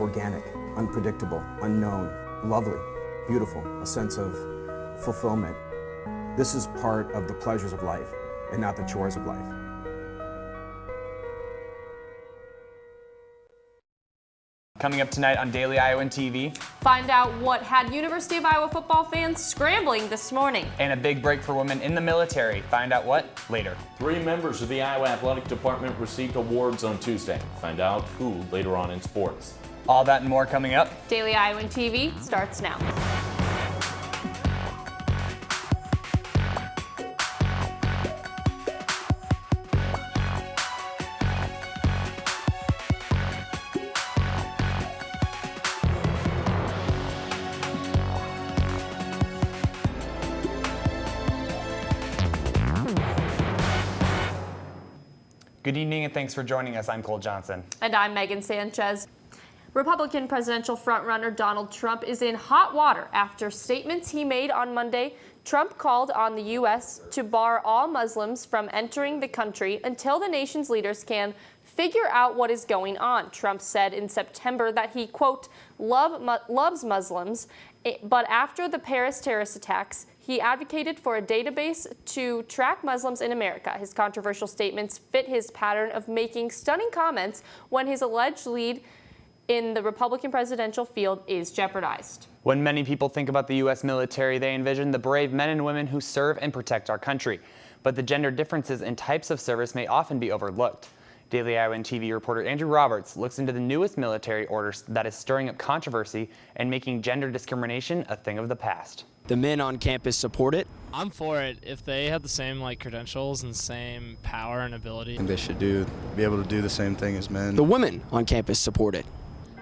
organic, unpredictable, unknown, lovely, beautiful, a sense of fulfillment. This is part of the pleasures of life and not the chores of life. Coming up tonight on Daily Iowan TV. Find out what had University of Iowa football fans scrambling this morning. And a big break for women in the military. Find out what later. 3 members of the Iowa Athletic Department received awards on Tuesday. Find out who later on in sports. All that and more coming up. Daily Iowan TV starts now. Good evening and thanks for joining us. I'm Cole Johnson. And I'm Megan Sanchez. Republican presidential frontrunner Donald Trump is in hot water after statements he made on Monday. Trump called on the U.S. to bar all Muslims from entering the country until the nation's leaders can figure out what is going on. Trump said in September that he, quote, loves Muslims, but after the Paris terrorist attacks, he advocated for a database to track Muslims in America. His controversial statements fit his pattern of making stunning comments when his alleged lead in the Republican presidential field is jeopardized. When many people think about the U.S. military, they envision the brave men and women who serve and protect our country. But the gender differences in types of service may often be overlooked. Daily Iowan TV reporter Andrew Roberts looks into the newest military orders that is stirring up controversy and making gender discrimination a thing of the past. The men on campus support it. I'm for it if they have the same credentials and same power and ability. And they should be able to do the same thing as men. The women on campus support it.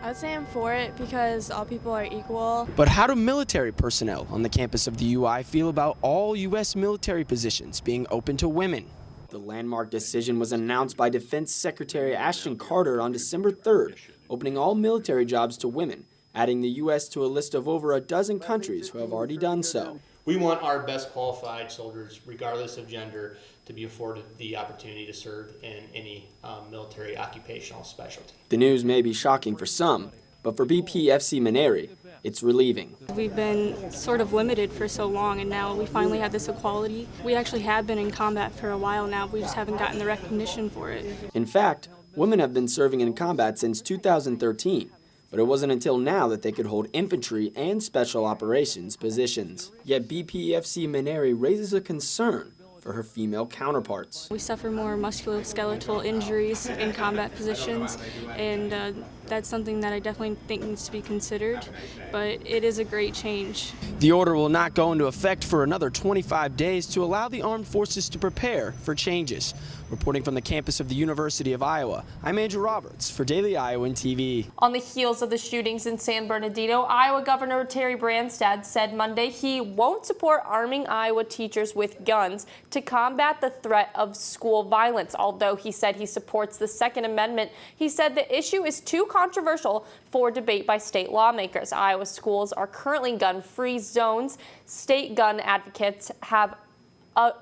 I would say I'm for it because all people are equal. But how do military personnel on the campus of the UI feel about all U.S. military positions being open to women? The landmark decision was announced by Defense Secretary Ashton Carter on December 3rd, opening all military jobs to women, adding the U.S. to a list of over a dozen countries who have already done so. We want our best qualified soldiers, regardless of gender, to be afforded the opportunity to serve in any military occupational specialty. The news may be shocking for some, but for BPFC Maneri, it's relieving. We've been sort of limited for so long, and now we finally have this equality. We actually have been in combat for a while now. We just haven't gotten the recognition for it. In fact, women have been serving in combat since 2013. But it wasn't until now that they could hold infantry and special operations positions. Yet BPFC Maneri raises a concern for her female counterparts. We suffer more musculoskeletal injuries in combat positions, and that's something that I definitely think needs to be considered, but it is a great change. The order will not go into effect for another 25 days to allow the armed forces to prepare for changes. Reporting from the campus of the University of Iowa, I'm Andrew Roberts for Daily Iowan TV. On the heels of the shootings in San Bernardino, Iowa Governor Terry Branstad said Monday he won't support arming Iowa teachers with guns to combat the threat of school violence. Although he said he supports the Second Amendment, he said the issue is too controversial for debate by state lawmakers. Iowa schools are currently gun-free zones. State gun advocates have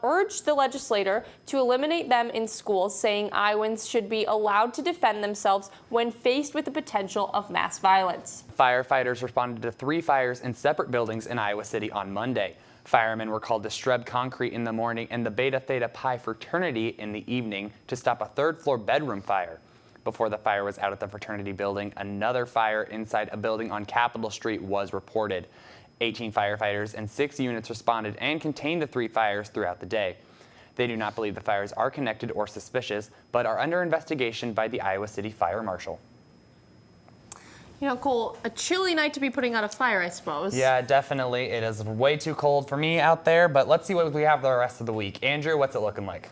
urged the legislator to eliminate them in schools, saying Iowans should be allowed to defend themselves when faced with the potential of mass violence. Firefighters responded to 3 fires in separate buildings in Iowa City on Monday. Firemen were called to Streb Concrete in the morning and the Beta Theta Pi fraternity in the evening to stop a 3rd-floor bedroom fire. Before the fire was out at the fraternity building, another fire inside a building on Capitol Street was reported. 18 firefighters and 6 units responded and contained the 3 fires throughout the day. They do not believe the fires are connected or suspicious, but are under investigation by the Iowa City Fire Marshal. You know, Cole, a chilly night to be putting out a fire, I suppose. Yeah, definitely. It is way too cold for me out there, but let's see what we have the rest of the week. Andrew, what's it looking like?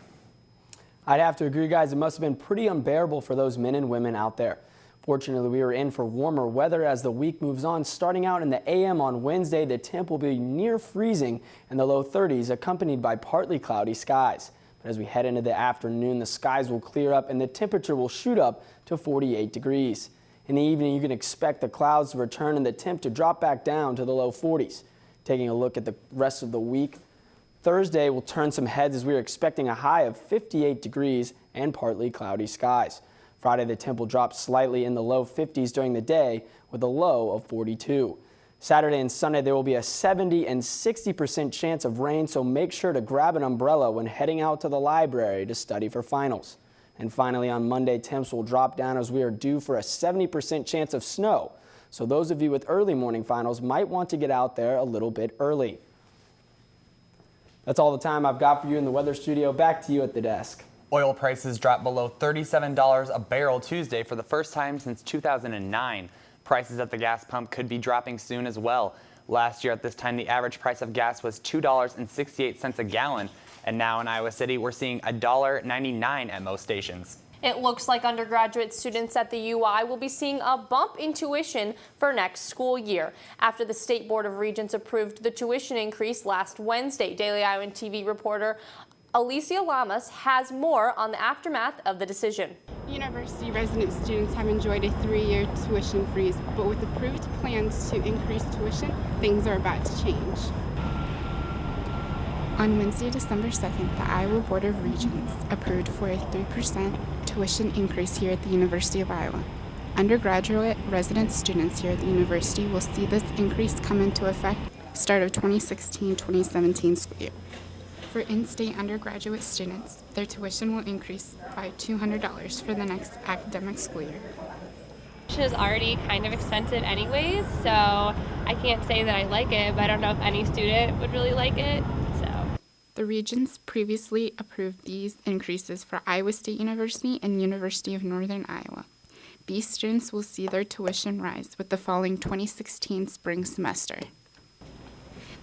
I'd have to agree, guys. It must have been pretty unbearable for those men and women out there. Fortunately, we are in for warmer weather as the week moves on. Starting out in the AM on Wednesday, the temp will be near freezing in the low 30s, accompanied by partly cloudy skies. But as we head into the afternoon, the skies will clear up and the temperature will shoot up to 48 degrees. In the evening, you can expect the clouds to return and the temp to drop back down to the low 40s. Taking a look at the rest of the week, Thursday will turn some heads as we are expecting a high of 58 degrees and partly cloudy skies. Friday, the temp will drop slightly in the low 50s during the day with a low of 42. Saturday and Sunday, there will be a 70 and 60% chance of rain, so make sure to grab an umbrella when heading out to the library to study for finals. And finally, on Monday, temps will drop down as we are due for a 70% chance of snow. So those of you with early morning finals might want to get out there a little bit early. That's all the time I've got for you in the weather studio. Back to you at the desk. Oil prices dropped below $37 a barrel Tuesday for the first time since 2009. Prices at the gas pump could be dropping soon as well. Last year at this time, the average price of gas was $2.68 a gallon. And now in Iowa City, we're seeing $1.99 at most stations. It looks like undergraduate students at the UI will be seeing a bump in tuition for next school year after the State Board of Regents approved the tuition increase last Wednesday. Daily Iowan TV reporter Alicia Lamas has more on the aftermath of the decision. University resident students have enjoyed a 3-year tuition freeze, but with approved plans to increase tuition, things are about to change. On Wednesday, December 2nd, the Iowa Board of Regents approved for a 3% tuition increase here at the University of Iowa. Undergraduate resident students here at the university will see this increase come into effect start of 2016-2017 school year. For in-state undergraduate students, their tuition will increase by $200 for the next academic school year. Tuition is already kind of expensive anyways, so I can't say that I like it, but I don't know if any student would really like it. The Regents previously approved these increases for Iowa State University and University of Northern Iowa. These students will see their tuition rise with the following 2016 spring semester.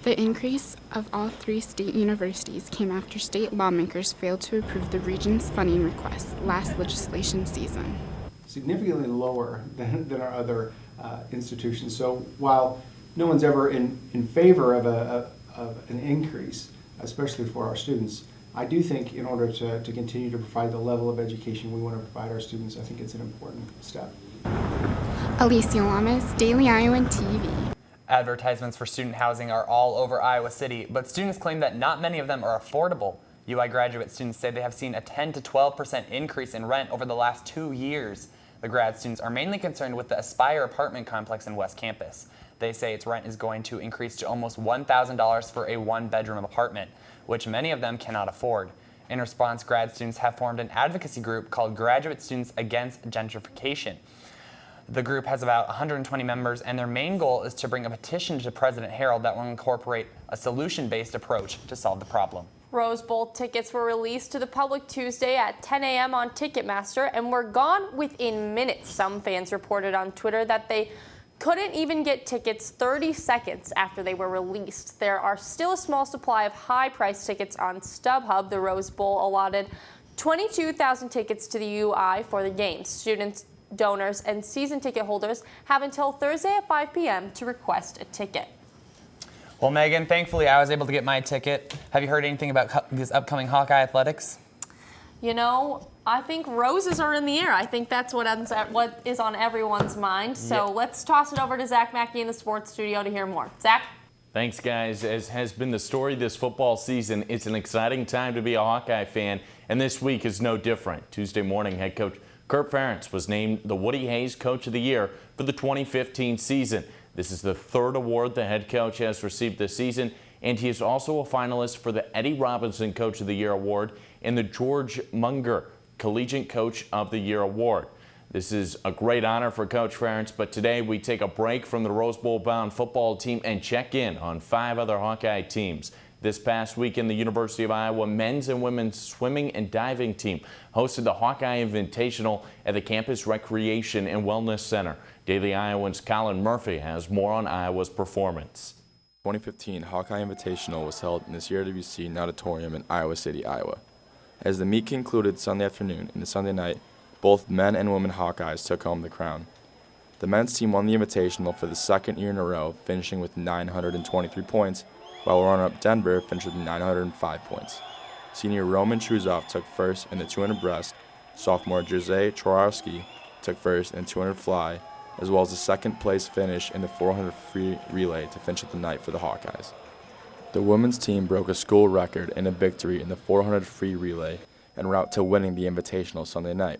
The increase of all 3 state universities came after state lawmakers failed to approve the Regents' funding request last legislation season. Significantly lower than our other institutions. So while no one's ever in favor of an increase, especially for our students, I do think in order to continue to provide the level of education we want to provide our students, I think it's an important step. Alicia Lamas, Daily Iowan TV. Advertisements for student housing are all over Iowa City, but students claim that not many of them are affordable. UI graduate students say they have seen a 10 to 12% increase in rent over the last 2 years. The grad students are mainly concerned with the Aspire apartment complex in West Campus. They say its rent is going to increase to almost $1,000 for a 1-bedroom apartment, which many of them cannot afford. In response, grad students have formed an advocacy group called Graduate Students Against Gentrification. The group has about 120 members, and their main goal is to bring a petition to President Harold that will incorporate a solution-based approach to solve the problem. Rose Bowl tickets were released to the public Tuesday at 10 a.m. on Ticketmaster and were gone within minutes. Some fans reported on Twitter that they couldn't even get tickets 30 seconds after they were released. There are still a small supply of high-priced tickets on StubHub. The Rose Bowl allotted 22,000 tickets to the UI for the games. Students, donors, and season ticket holders have until Thursday at 5 p.m. to request a ticket. Well, Megan, thankfully I was able to get my ticket. Have you heard anything about this upcoming Hawkeye Athletics? You know, I think roses are in the air. I think that's what is on everyone's mind. So let's toss it over to Zach Mackey in the sports studio to hear more. Zach? Thanks, guys. As has been the story this football season, it's an exciting time to be a Hawkeye fan, and this week is no different. Tuesday morning, head coach Kurt Ferentz was named the Woody Hayes Coach of the Year for the 2015 season. This is the 3rd award the head coach has received this season, and he is also a finalist for the Eddie Robinson Coach of the Year Award and the George Munger Collegiate Coach of the Year Award. This is a great honor for Coach Ferentz, but today we take a break from the Rose Bowl-bound football team and check in on 5 other Hawkeye teams. This past weekend, the University of Iowa men's and women's swimming and diving team hosted the Hawkeye Invitational at the Campus Recreation and Wellness Center. Daily Iowan's Colin Murphy has more on Iowa's performance. 2015 Hawkeye Invitational was held in the CRWC Auditorium in Iowa City, Iowa. As the meet concluded Sunday afternoon and the Sunday night, both men and women Hawkeyes took home the crown. The men's team won the Invitational for the 2nd year in a row, finishing with 923 points, while runner-up Denver finished with 905 points. Senior Roman Truzov took first in the 200 breast, sophomore Jose Trowarski took first in the 200 fly, as well as the 2nd place finish in the 400 free relay to finish up the night for the Hawkeyes. The women's team broke a school record in a victory in the 400 free relay en route to winning the Invitational Sunday night.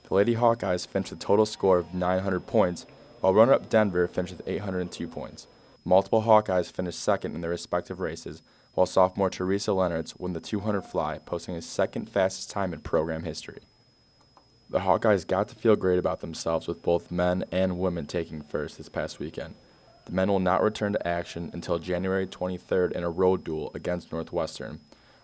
The The Lady Hawkeyes finished with a total score of 900 points, while runner-up Denver finished with 802 points. Multiple Hawkeyes finished second in their respective races, while sophomore Teresa Leonards won the 200 fly, posting his second fastest time in program history. The Hawkeyes got to feel great about themselves with both men and women taking first this past weekend. The men will not return to action until January 23rd in a road duel against Northwestern,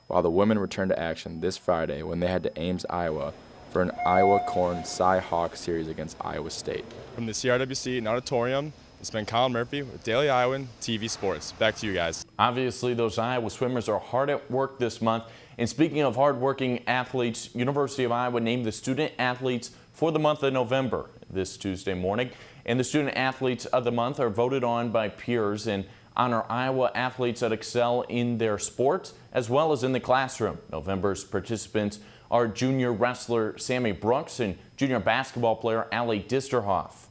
while the women return to action this Friday when they head to Ames, Iowa for an Iowa Corn Cy Hawk series against Iowa State. From the CRWC Auditorium, it's been Colin Murphy with Daily Iowan TV Sports. Back to you guys. Obviously, those Iowa swimmers are hard at work this month. And speaking of hard-working athletes, University of Iowa named the student athletes for the month of November this Tuesday morning. And the student athletes of the month are voted on by peers and honor Iowa athletes that excel in their sports as well as in the classroom. November's participants are junior wrestler Sammy Brooks and junior basketball player Allie Disterhoff.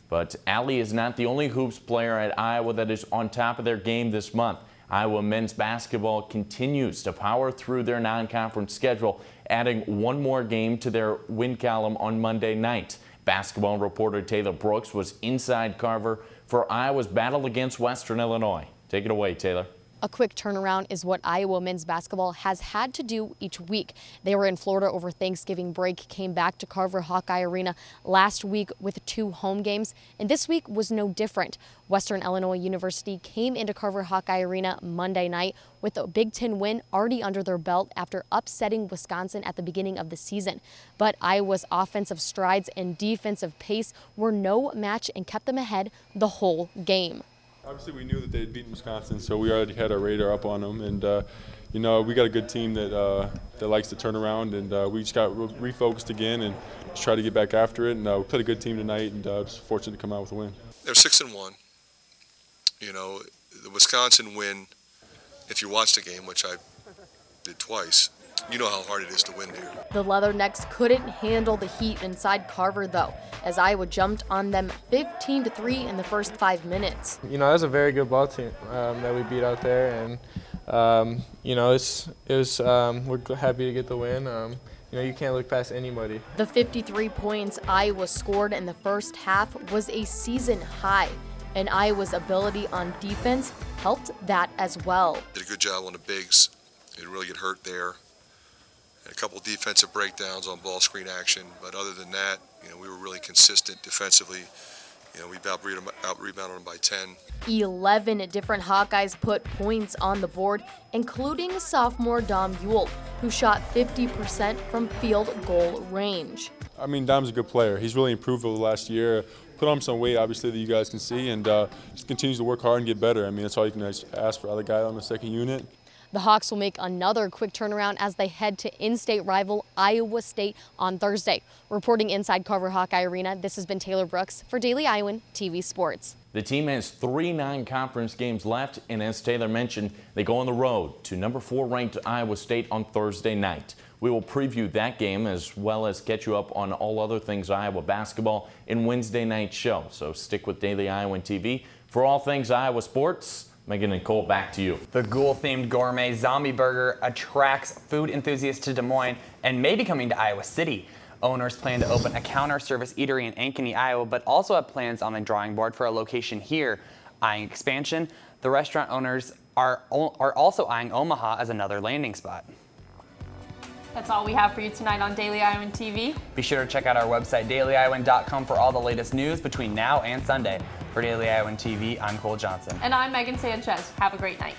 But Allie is not the only hoops player at Iowa that is on top of their game this month. Iowa men's basketball continues to power through their non-conference schedule, adding one more game to their win column on Monday night. Basketball reporter Taylor Brooks was inside Carver for Iowa's battle against Western Illinois. Take it away, Taylor. A quick turnaround is what Iowa men's basketball has had to do each week. They were in Florida over Thanksgiving break, came back to Carver Hawkeye Arena last week with 2 home games, and this week was no different. Western Illinois University came into Carver Hawkeye Arena Monday night with a Big Ten win already under their belt after upsetting Wisconsin at the beginning of the season. But Iowa's offensive strides and defensive pace were no match and kept them ahead the whole game. Obviously, we knew that they had beaten Wisconsin, so we already had our radar up on them. And, we got a good team that likes to turn around, and we just got refocused again and just try to get back after it. And we played a good team tonight, and just fortunate to come out with a win. They're 6-1. The Wisconsin win, if you watched the game, which I did twice, you know how hard it is to win there. The Leathernecks couldn't handle the heat inside Carver, though, as Iowa jumped on them 15-3 in the first 5 minutes. That's a very good ball team that we beat out there, and we're happy to get the win. You can't look past anybody. The 53 points Iowa scored in the first half was a season high, and Iowa's ability on defense helped that as well. Did a good job on the bigs. They didn't really get hurt there. A couple defensive breakdowns on ball screen action, but other than that, we were really consistent defensively. We out-rebounded them by 10. 11 different Hawkeyes put points on the board, including sophomore Dom Ewell, who shot 50% from field goal range. Dom's a good player. He's really improved over the last year. Put on some weight, obviously, that you guys can see, and just continues to work hard and get better. That's all you can ask for out of the guy on the second unit. The Hawks will make another quick turnaround as they head to in-state rival Iowa State on Thursday. Reporting inside Carver Hawkeye Arena, this has been Taylor Brooks for Daily Iowan TV Sports. The team has 3 non-conference games left, and as Taylor mentioned, they go on the road to number 4 ranked Iowa State on Thursday night. We will preview that game as well as catch you up on all other things Iowa basketball in Wednesday night show. So stick with Daily Iowan TV for all things Iowa sports. Megan and Cole, back to you. The ghoul-themed gourmet zombie burger attracts food enthusiasts to Des Moines and may be coming to Iowa City. Owners plan to open a counter-service eatery in Ankeny, Iowa, but also have plans on the drawing board for a location here. Eyeing expansion, the restaurant owners are also eyeing Omaha as another landing spot. That's all we have for you tonight on Daily Iowan TV. Be sure to check out our website, dailyiowan.com, for all the latest news between now and Sunday. For Daily Iowan TV, I'm Cole Johnson. And I'm Megan Sanchez. Have a great night.